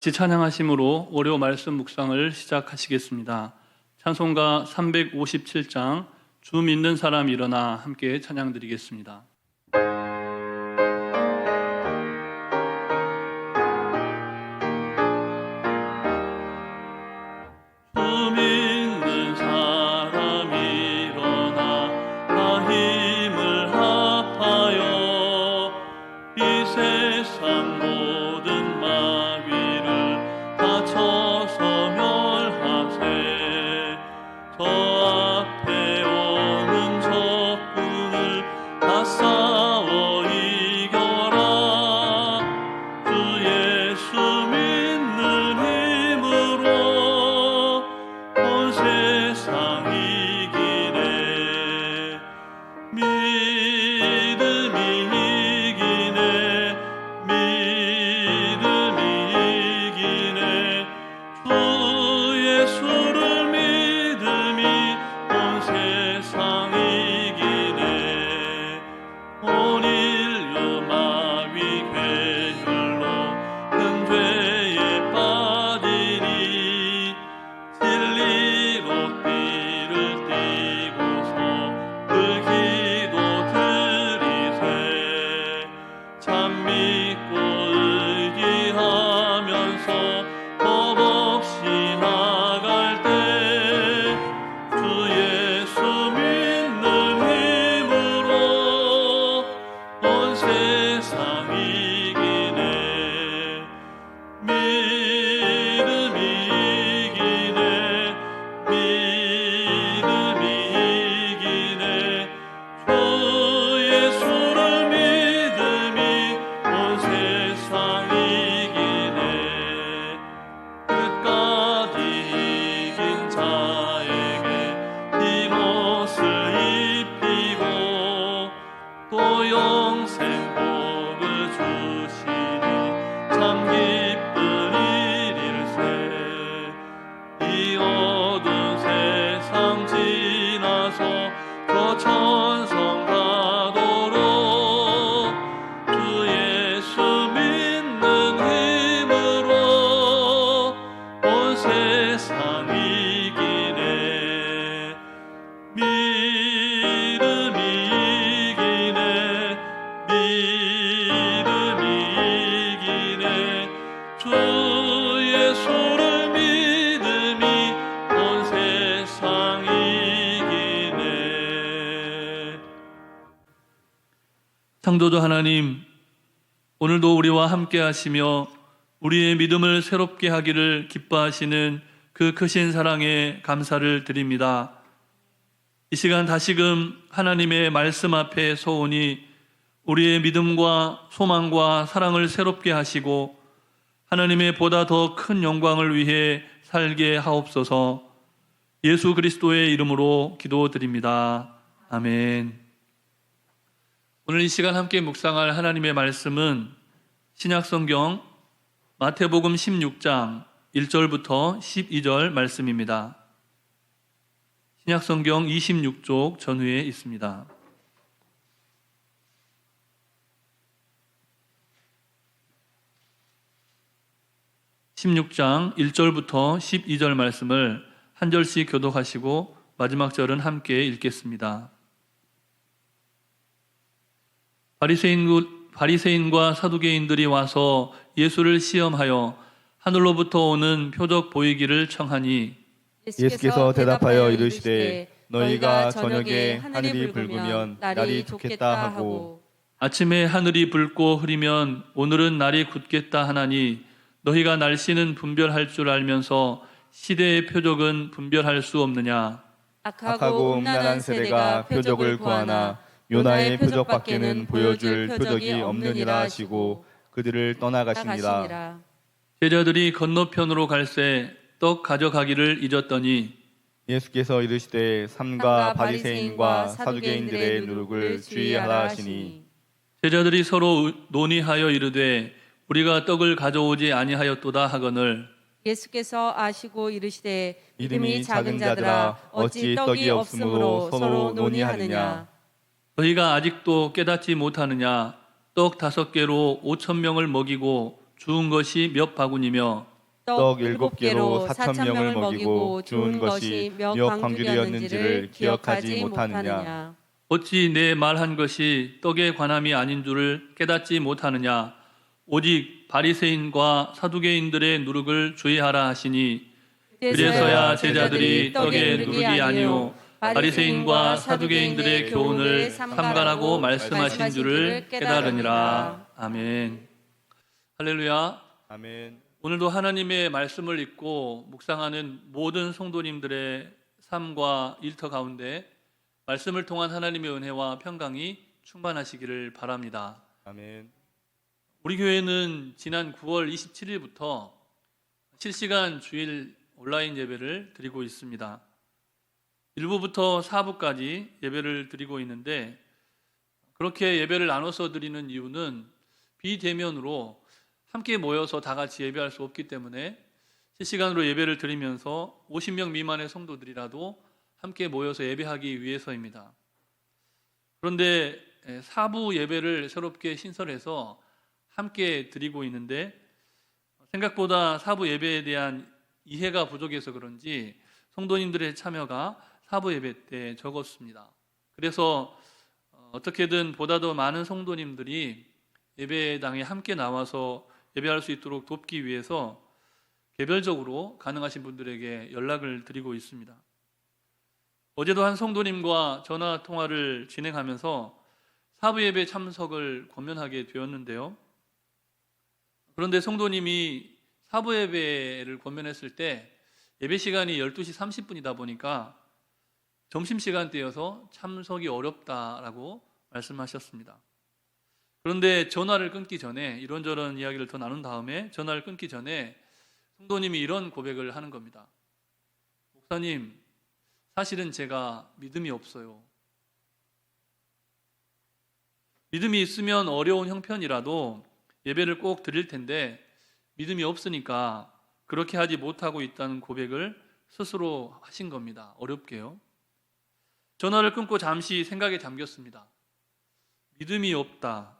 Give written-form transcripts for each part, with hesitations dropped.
같이 찬양하심으로 월요 말씀 묵상을 시작하시겠습니다. 찬송가 357장 주 믿는 사람 일어나 함께 찬양드리겠습니다. 주 믿는 사람 일어나 다 힘을 합하여 이 세상 모든 마귀를 다 쳐서 멸하세. 저 앞에 오는 적군을 다 싸워 이겨라. 주 예수 믿는 힘으로 온 세상 이기네. 믿음이 이기네. 믿음이 이기네. 주 예수를 믿음이 온 세상 이기네. 온 인류 마귀 괴혈로 큰 죄에 빠지니 진리로 띠를 띠고서 그 기도 드리세. 참 믿고 의지하면서 겁없이 나갈 때 주 예수 믿는 힘으로 온 세상 이기네. 믿음이 이기네. 믿음이 이기네. 주 예수를 믿음이 온 세상 이기네. 끝까지 이긴 자에게 흰 옷을 입히고 또 영생 복을 주시니 참 기쁜 일일세. 이 어두운 세상 지나서 저 천성 가도록 주 예수 믿는 힘으로 온 세상 이기네. 믿음이 이기네. 믿음이 이기네. 주 예수를 믿음이 온 세상 이기네. 창조주 하나님, 오늘도 우리와 함께 하시며 우리의 믿음을 새롭게 하기를 기뻐하시는 그 크신 사랑에 감사를 드립니다. 이 시간 다시금 하나님의 말씀 앞에 서오니 우리의 믿음과 소망과 사랑을 새롭게 하시고 하나님의 보다 더 큰 영광을 위해 살게 하옵소서. 예수 그리스도의 이름으로 기도드립니다. 아멘. 오늘 이 시간 함께 묵상할 하나님의 말씀은 신약성경 마태복음 16장 1절부터 12절 말씀입니다. 신약성경 26쪽 전후에 있습니다. (16장) 1절부터 12절 말씀을 한 절씩 교독하시고 마지막 절은 함께 읽겠습니다. 바리새인과 사두개인들이 와서 예수를 시험하여 하늘로부터 오는 표적 보이기를 청하니 예수께서 대답하여 이르시되 너희가 저녁에 하늘이 붉으면 날이 좋겠다 하고 아침에 하늘이 붉고 흐리면 오늘은 날이 굳겠다 하나니 너희가 날씨는 분별할 줄 알면서 시대의 표적은 분별할 수 없느냐. 악하고 음란한 세대가 표적을 구하나 요나의 표적밖에는 보여줄 표적이 없느니라 하시고 그들을 떠나가시니라. 제자들이 건너편으로 갈새 떡 가져가기를 잊었더니 예수께서 이르시되 삼가 바리새인과 사두개인들의 누룩을 주의하라 하시니 제자들이 서로 논의하여 이르되 우리가 떡을 가져오지 아니하였도다 하거늘 예수께서 아시고 이르시되 믿음이 작은 자들아 어찌 떡이 없으므로 서로 논의하느냐. 너희가 아직도 깨닫지 못하느냐. 떡 5개로 5,000명을 먹이고 주운 것이 몇 바구니며 떡 7개로 4,000명을 먹이고 주운 것이 몇 광줄이었는지를 기억하지 못하느냐. 어찌 내 말한 것이 떡에 관함이 아닌 줄을 깨닫지 못하느냐. 오직 바리새인과 사두개인들의 누룩을 주의하라 하시니 그래서야 제자들이 떡의 누룩이 아니요 바리새인과 사두개인들의 교훈을 삼가라고 말씀하신 줄을 깨달으니라. 아멘. 할렐루야. 아멘. 오늘도 하나님의 말씀을 읽고 묵상하는 모든 성도님들의 삶과 일터 가운데 말씀을 통한 하나님의 은혜와 평강이 충만하시기를 바랍니다. 아멘. 우리 교회는 지난 9월 27일부터 실시간 주일 온라인 예배를 드리고 있습니다. 1부부터 4부까지 예배를 드리고 있는데 그렇게 예배를 나눠서 드리는 이유는 비대면으로 함께 모여서 다 같이 예배할 수 없기 때문에 실시간으로 예배를 드리면서 50명 미만의 성도들이라도 함께 모여서 예배하기 위해서입니다. 그런데 4부 예배를 새롭게 신설해서 함께 드리고 있는데 생각보다 4부 예배에 대한 이해가 부족해서 그런지 성도님들의 참여가 4부 예배 때 적었습니다. 그래서 어떻게든 보다 더 많은 성도님들이 예배당에 함께 나와서 예배할 수 있도록 돕기 위해서 개별적으로 가능하신 분들에게 연락을 드리고 있습니다. 어제도 한 성도님과 전화 통화를 진행하면서 4부 예배 참석을 권면하게 되었는데요. 그런데 성도님이 4부 예배를 권면했을 때 예배 시간이 12시 30분이다 보니까 점심시간대여서 참석이 어렵다라고 말씀하셨습니다. 그런데 전화를 끊기 전에 이런저런 이야기를 더 나눈 다음에 전화를 끊기 전에 성도님이 이런 고백을 하는 겁니다. 목사님, 사실은 제가 믿음이 없어요. 믿음이 있으면 어려운 형편이라도 예배를 꼭 드릴 텐데 믿음이 없으니까 그렇게 하지 못하고 있다는 고백을 스스로 하신 겁니다. 어렵게요. 전화를 끊고 잠시 생각에 잠겼습니다. 믿음이 없다.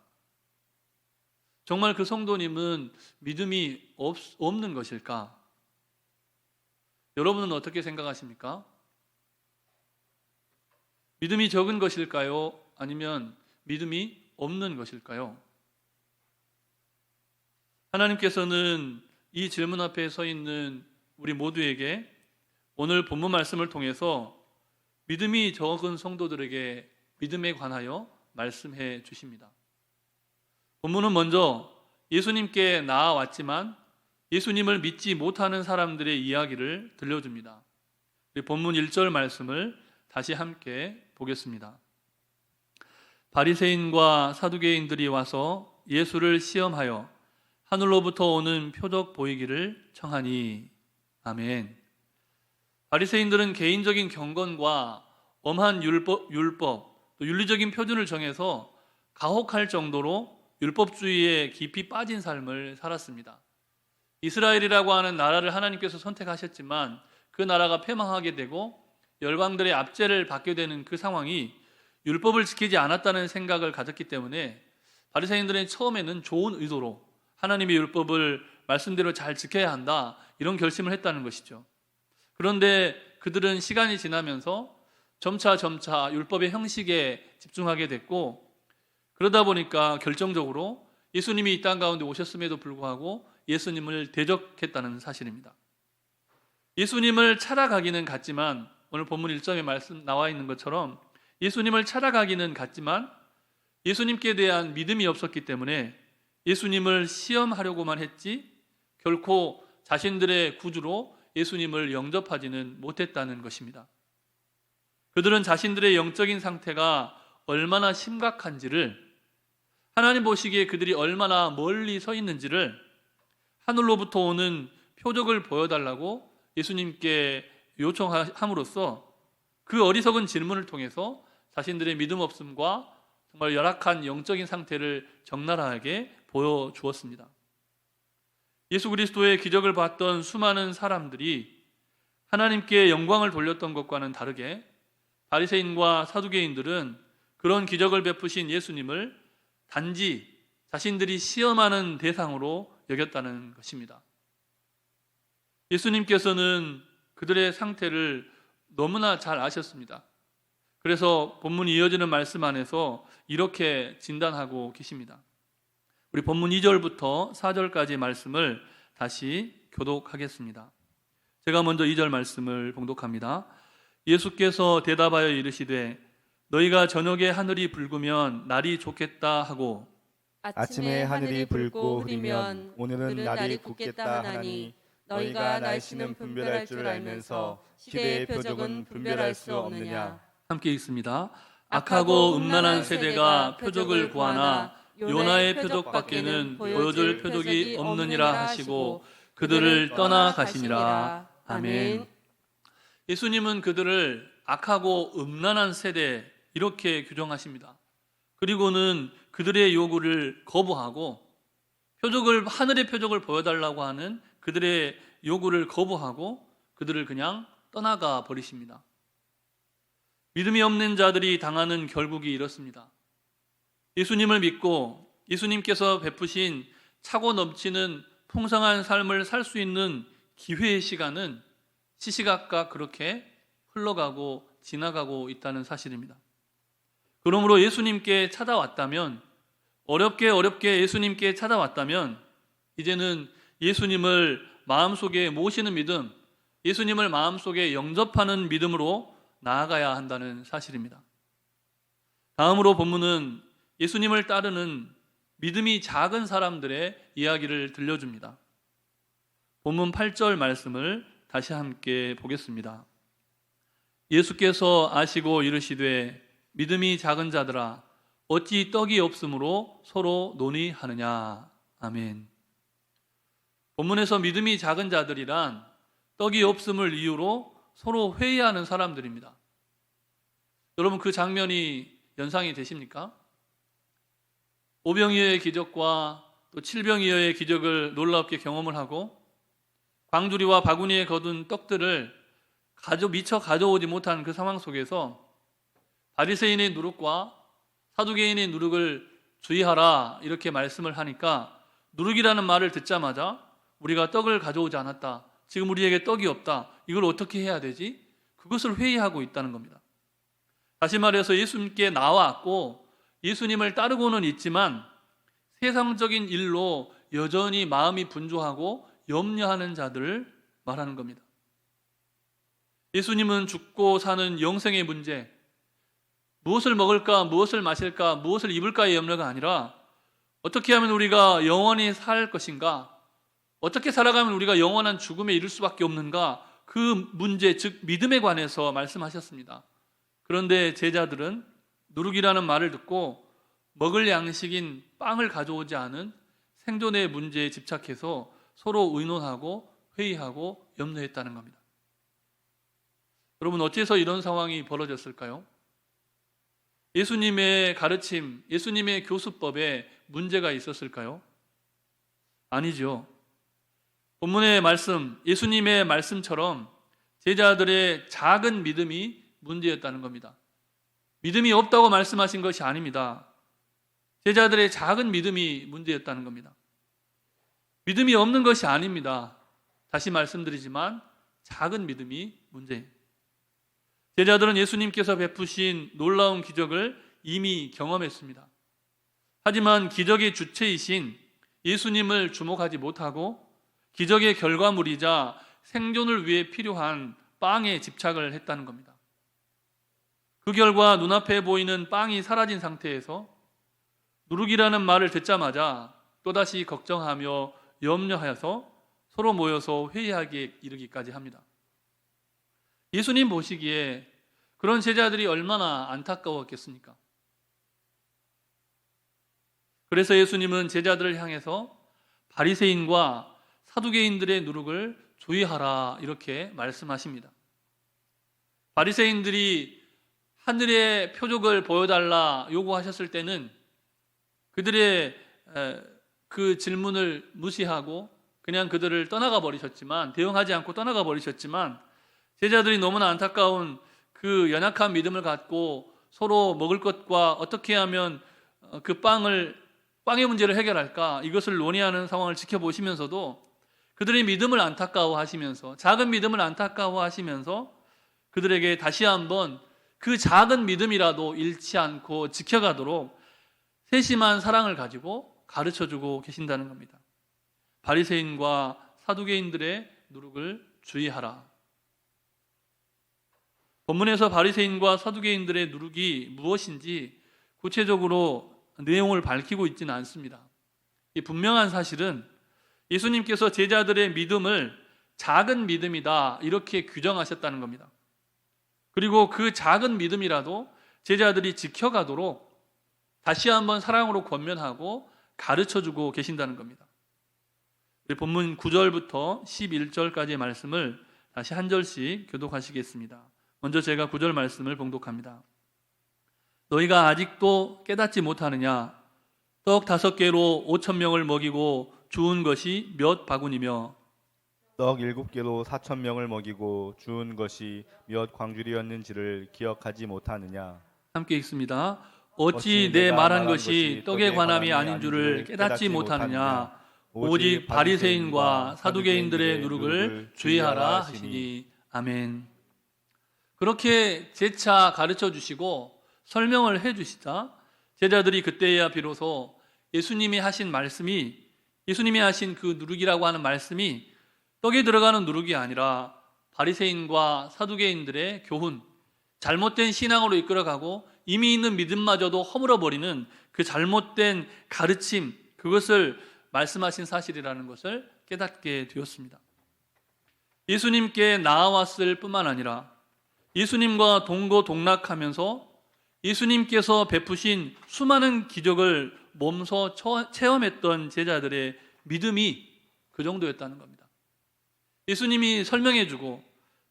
정말 그 성도님은 믿음이 없는 것일까? 여러분은 어떻게 생각하십니까? 믿음이 적은 것일까요? 아니면 믿음이 없는 것일까요? 하나님께서는 이 질문 앞에 서 있는 우리 모두에게 오늘 본문 말씀을 통해서 믿음이 적은 성도들에게 믿음에 관하여 말씀해 주십니다. 본문은 먼저 예수님께 나아왔지만 예수님을 믿지 못하는 사람들의 이야기를 들려줍니다. 우리 본문 1절 말씀을 다시 함께 보겠습니다. 바리새인과 사두개인들이 와서 예수를 시험하여 하늘로부터 오는 표적 보이기를 청하니. 아멘. 바리새인들은 개인적인 경건과 엄한 율법, 또 윤리적인 표준을 정해서 가혹할 정도로 율법주의에 깊이 빠진 삶을 살았습니다. 이스라엘이라고 하는 나라를 하나님께서 선택하셨지만 그 나라가 패망하게 되고 열방들의 압제를 받게 되는 그 상황이 율법을 지키지 않았다는 생각을 가졌기 때문에 바리새인들은 처음에는 좋은 의도로 하나님의 율법을 말씀대로 잘 지켜야 한다, 이런 결심을 했다는 것이죠. 그런데 그들은 시간이 지나면서 점차 율법의 형식에 집중하게 됐고, 그러다 보니까 결정적으로 예수님이 이 땅 가운데 오셨음에도 불구하고 예수님을 대적했다는 사실입니다. 예수님을 찾아가기는 갔지만, 오늘 본문 1점에 말씀 나와 있는 것처럼 예수님을 찾아가기는 갔지만 예수님께 대한 믿음이 없었기 때문에 예수님을 시험하려고만 했지 결코 자신들의 구주로 예수님을 영접하지는 못했다는 것입니다. 그들은 자신들의 영적인 상태가 얼마나 심각한지를, 하나님 보시기에 그들이 얼마나 멀리 서 있는지를 하늘로부터 오는 표적을 보여달라고 예수님께 요청함으로써 그 어리석은 질문을 통해서 자신들의 믿음 없음과 정말 열악한 영적인 상태를 적나라하게 보여주었습니다. 예수 그리스도의 기적을 봤던 수많은 사람들이 하나님께 영광을 돌렸던 것과는 다르게 바리새인과 사두개인들은 그런 기적을 베푸신 예수님을 단지 자신들이 시험하는 대상으로 여겼다는 것입니다. 예수님께서는 그들의 상태를 너무나 잘 아셨습니다. 그래서 본문이 이어지는 말씀 안에서 이렇게 진단하고 계십니다. 우리 본문 2절부터 4절까지 말씀을 다시 교독하겠습니다. 제가 먼저 2절 말씀을 봉독합니다. 예수께서 대답하여 이르시되 너희가 저녁에 하늘이 붉으면 날이 좋겠다 하고 아침에 하늘이 붉고 흐리면 오늘은 날이 굳겠다 하나니 너희가 날씨는 분별할 줄 알면서 시대의 표적은 분별할 수 없느냐. 함께 읽습니다. 악하고 음란한 세대가 표적을 구하나 요나의 표적밖에는 보여줄 표적이 없느니라 하시고 그들을 떠나가시니라. 아멘. 예수님은 그들을 악하고 음란한 세대 이렇게 규정하십니다. 그리고는 그들의 요구를 거부하고 하늘의 표적을 보여달라고 하는 그들의 요구를 거부하고 그들을 그냥 떠나가 버리십니다. 믿음이 없는 자들이 당하는 결국이 이렇습니다. 예수님을 믿고 예수님께서 베푸신 차고 넘치는 풍성한 삶을 살 수 있는 기회의 시간은 시시각각 그렇게 흘러가고 지나가고 있다는 사실입니다. 그러므로 예수님께 찾아왔다면, 어렵게 예수님께 찾아왔다면 이제는 예수님을 마음속에 모시는 믿음, 예수님을 마음속에 영접하는 믿음으로 나아가야 한다는 사실입니다. 다음으로 본문은 예수님을 따르는 믿음이 작은 사람들의 이야기를 들려줍니다. 본문 8절 말씀을 다시 함께 보겠습니다. 예수께서 아시고 이르시되 믿음이 작은 자들아 어찌 떡이 없으므로 서로 논의하느냐. 아멘. 본문에서 믿음이 작은 자들이란 떡이 없음을 이유로 서로 회의하는 사람들입니다. 여러분 그 장면이 연상이 되십니까? 오병이어의 기적과 또 칠병이어의 기적을 놀랍게 경험을 하고 광주리와 바구니에 거둔 떡들을 미처 가져오지 못한 그 상황 속에서 바리새인의 누룩과 사두개인의 누룩을 주의하라 이렇게 말씀을 하니까 누룩이라는 말을 듣자마자 우리가 떡을 가져오지 않았다. 지금 우리에게 떡이 없다. 이걸 어떻게 해야 되지? 그것을 회의하고 있다는 겁니다. 다시 말해서 예수님께 나왔고 예수님을 따르고는 있지만 세상적인 일로 여전히 마음이 분주하고 염려하는 자들을 말하는 겁니다. 예수님은 죽고 사는 영생의 문제, 무엇을 먹을까, 무엇을 마실까, 무엇을 입을까의 염려가 아니라 어떻게 하면 우리가 영원히 살 것인가, 어떻게 살아가면 우리가 영원한 죽음에 이를 수밖에 없는가, 그 문제, 즉 믿음에 관해서 말씀하셨습니다. 그런데 제자들은 누룩이라는 말을 듣고 먹을 양식인 빵을 가져오지 않은 생존의 문제에 집착해서 서로 의논하고 회의하고 염려했다는 겁니다. 여러분 어째서 이런 상황이 벌어졌을까요? 예수님의 가르침, 예수님의 교수법에 문제가 있었을까요? 아니죠. 본문의 말씀, 예수님의 말씀처럼 제자들의 작은 믿음이 문제였다는 겁니다. 믿음이 없다고 말씀하신 것이 아닙니다. 제자들의 작은 믿음이 문제였다는 겁니다. 믿음이 없는 것이 아닙니다. 다시 말씀드리지만 작은 믿음이 문제예요. 제자들은 예수님께서 베푸신 놀라운 기적을 이미 경험했습니다. 하지만 기적의 주체이신 예수님을 주목하지 못하고 기적의 결과물이자 생존을 위해 필요한 빵에 집착을 했다는 겁니다. 그 결과 눈앞에 보이는 빵이 사라진 상태에서 누룩이라는 말을 듣자마자 또다시 걱정하며 염려하여서 서로 모여서 회의하기에 이르기까지 합니다. 예수님 보시기에 그런 제자들이 얼마나 안타까웠겠습니까? 그래서 예수님은 제자들을 향해서 바리새인과 사두개인들의 누룩을 주의하라 이렇게 말씀하십니다. 바리새인들이 하늘의 표적을 보여달라 요구하셨을 때는 그들의 그 질문을 무시하고 그냥 그들을 떠나가 버리셨지만, 대응하지 않고 떠나가 버리셨지만, 제자들이 너무나 안타까운 그 연약한 믿음을 갖고 서로 먹을 것과 어떻게 하면 그 빵의 문제를 해결할까, 이것을 논의하는 상황을 지켜보시면서도 그들의 믿음을 안타까워하시면서, 작은 믿음을 안타까워하시면서 그들에게 다시 한번 그 작은 믿음이라도 잃지 않고 지켜가도록 세심한 사랑을 가지고 가르쳐주고 계신다는 겁니다. 바리새인과 사두개인들의 누룩을 주의하라. 본문에서 바리새인과 사두개인들의 누룩이 무엇인지 구체적으로 내용을 밝히고 있지는 않습니다. 이 분명한 사실은 예수님께서 제자들의 믿음을 작은 믿음이다 이렇게 규정하셨다는 겁니다. 그리고 그 작은 믿음이라도 제자들이 지켜가도록 다시 한번 사랑으로 권면하고 가르쳐주고 계신다는 겁니다. 우리 본문 9절부터 11절까지의 말씀을 다시 한 절씩 교독하시겠습니다. 먼저 제가 9절 말씀을 봉독합니다. 너희가 아직도 깨닫지 못하느냐? 떡 5개로 5,000명을 먹이고 주운 것이 몇 바구니며 떡 7개로 4,000명을 먹이고 주운 것이 몇 광주리였는지를 기억하지 못하느냐? 함께 읽습니다. 어찌 내 말한 것이 떡에 관함이 아닌 줄을 깨닫지 못하느냐? 오직 바리새인과 사두개인들의 누룩을 주의하라 하시니. 아멘. 그렇게 재차 가르쳐 주시고 설명을 해 주시자 제자들이 그때야 비로소 예수님이 하신 말씀이, 예수님이 하신 그 누룩이라고 하는 말씀이 떡에 들어가는 누룩이 아니라 바리새인과 사두개인들의 교훈, 잘못된 신앙으로 이끌어가고 이미 있는 믿음마저도 허물어버리는 그 잘못된 가르침, 그것을 말씀하신 사실이라는 것을 깨닫게 되었습니다. 예수님께 나아왔을 뿐만 아니라 예수님과 동거동락하면서 예수님께서 베푸신 수많은 기적을 몸소 체험했던 제자들의 믿음이 그 정도였다는 겁니다. 예수님이 설명해주고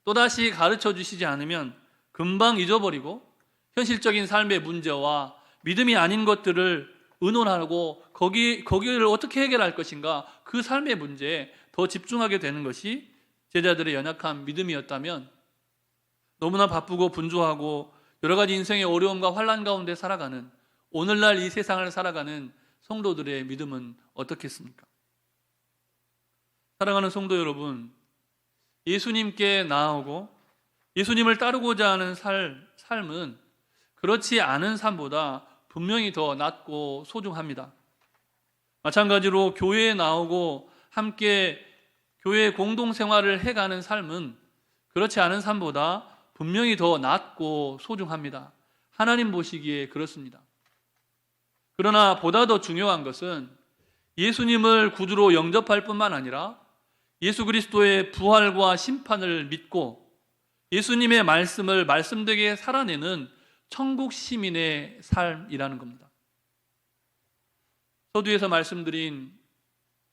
또다시 가르쳐 주시지 않으면 금방 잊어버리고 현실적인 삶의 문제와 믿음이 아닌 것들을 의논하고 거기를 어떻게 해결할 것인가, 그 삶의 문제에 더 집중하게 되는 것이 제자들의 연약한 믿음이었다면 너무나 바쁘고 분주하고 여러 가지 인생의 어려움과 환난 가운데 살아가는, 오늘날 이 세상을 살아가는 성도들의 믿음은 어떻겠습니까? 사랑하는 성도 여러분, 예수님께 나아오고 예수님을 따르고자 하는 삶은 그렇지 않은 삶보다 분명히 더 낫고 소중합니다. 마찬가지로 교회에 나오고 함께 교회 공동생활을 해가는 삶은 그렇지 않은 삶보다 분명히 더 낫고 소중합니다. 하나님 보시기에 그렇습니다. 그러나 보다 더 중요한 것은 예수님을 구주로 영접할 뿐만 아니라 예수 그리스도의 부활과 심판을 믿고 예수님의 말씀을 말씀되게 살아내는 천국 시민의 삶이라는 겁니다. 서두에서 말씀드린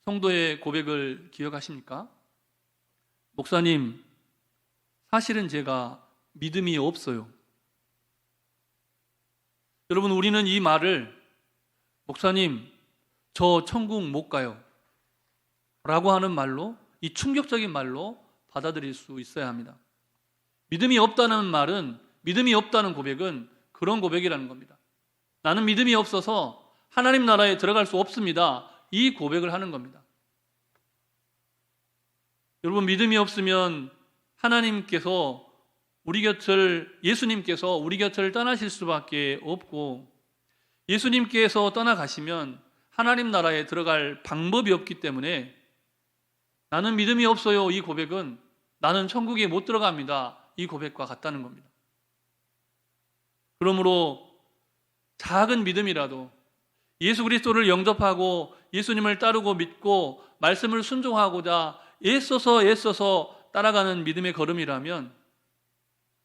성도의 고백을 기억하십니까? 목사님, 사실은 제가 믿음이 없어요. 여러분, 우리는 이 말을 목사님, 저 천국 못 가요 라고 하는 말로, 이 충격적인 말로 받아들일 수 있어야 합니다. 믿음이 없다는 말은, 믿음이 없다는 고백은 그런 고백이라는 겁니다. 나는 믿음이 없어서 하나님 나라에 들어갈 수 없습니다. 이 고백을 하는 겁니다. 여러분, 믿음이 없으면 하나님께서 예수님께서 우리 곁을 떠나실 수밖에 없고, 예수님께서 떠나가시면 하나님 나라에 들어갈 방법이 없기 때문에 나는 믿음이 없어요, 이 고백은 나는 천국에 못 들어갑니다, 이 고백과 같다는 겁니다. 그러므로 작은 믿음이라도 예수 그리스도를 영접하고 예수님을 따르고 믿고 말씀을 순종하고자 애써서 따라가는 믿음의 걸음이라면,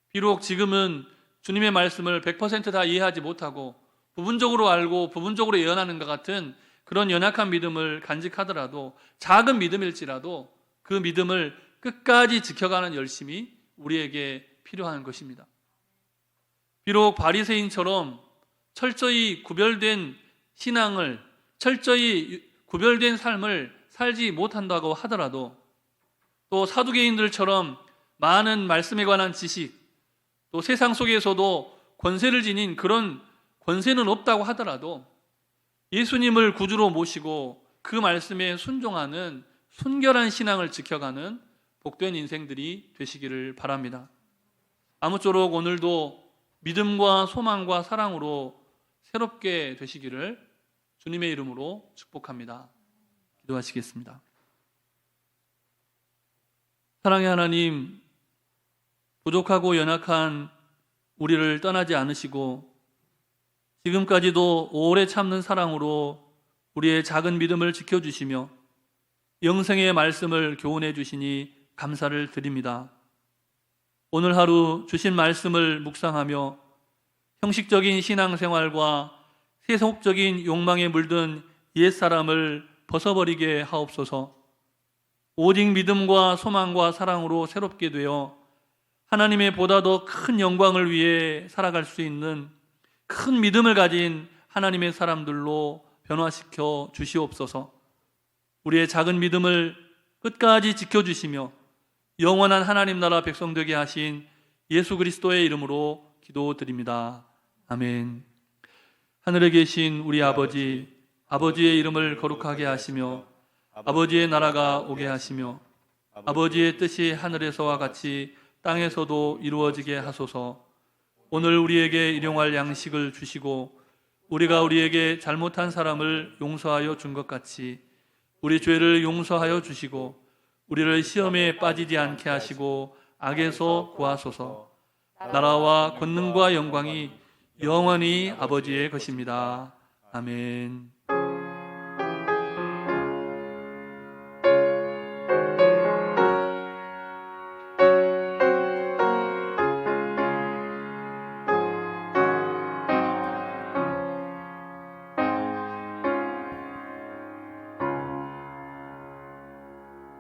비록 지금은 주님의 말씀을 100% 다 이해하지 못하고 부분적으로 알고 부분적으로 예언하는 것 같은 그런 연약한 믿음을 간직하더라도, 작은 믿음일지라도 그 믿음을 끝까지 지켜가는 열심이 우리에게 필요한 것입니다. 비록 바리새인처럼 철저히 구별된 신앙을, 철저히 구별된 삶을 살지 못한다고 하더라도, 또 사두개인들처럼 많은 말씀에 관한 지식, 또 세상 속에서도 권세를 지닌 그런 권세는 없다고 하더라도 예수님을 구주로 모시고 그 말씀에 순종하는 순결한 신앙을 지켜가는 복된 인생들이 되시기를 바랍니다. 아무쪼록 오늘도 믿음과 소망과 사랑으로 새롭게 되시기를 주님의 이름으로 축복합니다. 기도하시겠습니다. 사랑의 하나님, 부족하고 연약한 우리를 떠나지 않으시고 지금까지도 오래 참는 사랑으로 우리의 작은 믿음을 지켜주시며 영생의 말씀을 교훈해 주시니 감사를 드립니다. 오늘 하루 주신 말씀을 묵상하며 형식적인 신앙생활과 세속적인 욕망에 물든 옛사람을 벗어버리게 하옵소서. 오직 믿음과 소망과 사랑으로 새롭게 되어 하나님의 보다 더 큰 영광을 위해 살아갈 수 있는 큰 믿음을 가진 하나님의 사람들로 변화시켜 주시옵소서. 우리의 작은 믿음을 끝까지 지켜주시며 영원한 하나님 나라 백성 되게 하신 예수 그리스도의 이름으로 기도드립니다. 아멘. 하늘에 계신 우리 아버지, 아버지의 이름을 거룩하게 하시며 아버지의 나라가 오게 하시며 아버지의 뜻이 하늘에서와 같이 땅에서도 이루어지게 하소서. 오늘 우리에게 일용할 양식을 주시고 우리가 우리에게 잘못한 사람을 용서하여 준 것 같이 우리 죄를 용서하여 주시고 우리를 시험에 빠지지 않게 하시고 악에서 구하소서. 나라와 권능과 영광이 영원히 아버지의 것입니다. 아멘.